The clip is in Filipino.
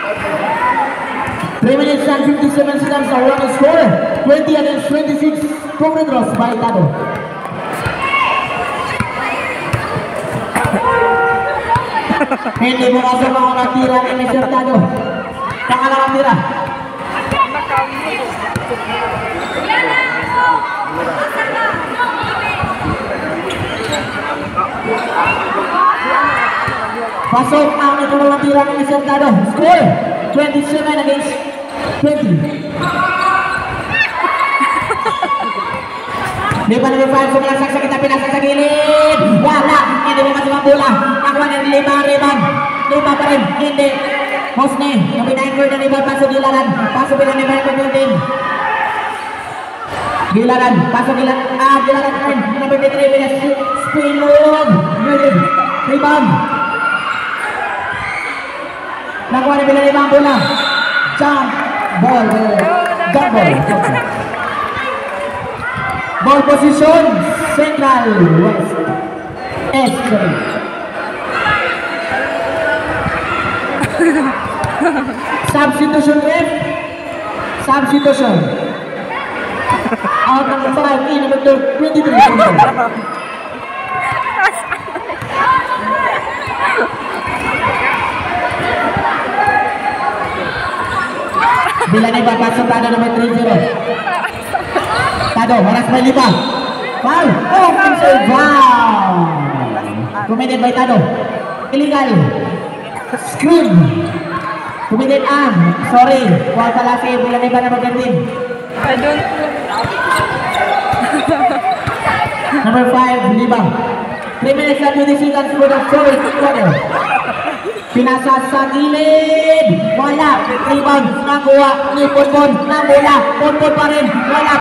3 minutes and 57 seconds are running score. 20 against 26. Progress by Tado. Hindi mo masok ang natira ni Mr. Tado. Pangalawang tira. Pasok ang ikalawang tira ni Mr. Tado. Score 27 against 20. Di ba number 5 sumalasak sa kita, pinasa sa gilid. Wala, hindi mo masok ang bola. Nakuha ng 5 rebound. 5 pa rin, hindi. Mosne, yung pinahingward na rebound, pasok gilaran. Pasok bilang ni Michael Building. Gilaran, pasok gilaran. Gilaran pa rin. Number 3, bilang spin move. Rebound. Nakuha na bilang 5 bola. Jump ball. Jump ball. Ball position, Central West. Substitution ref. Substitution. Out number 5 in number 23. Bila ni papasok Tado number 30. Tado, maras by 5. Foul. Offensive foul. Committed by Tado. Illegal. Screen. Committed ang. Sorry. Foul pala si Bila ni number 13. I don't Number 5, Libang. 3 minutes and 20 seconds for the first quarter. Pinasa sa gilid. Wala. Rebound. Nakuha. Ni Ponpon. Nabula. Ponpon pa rin. Wala.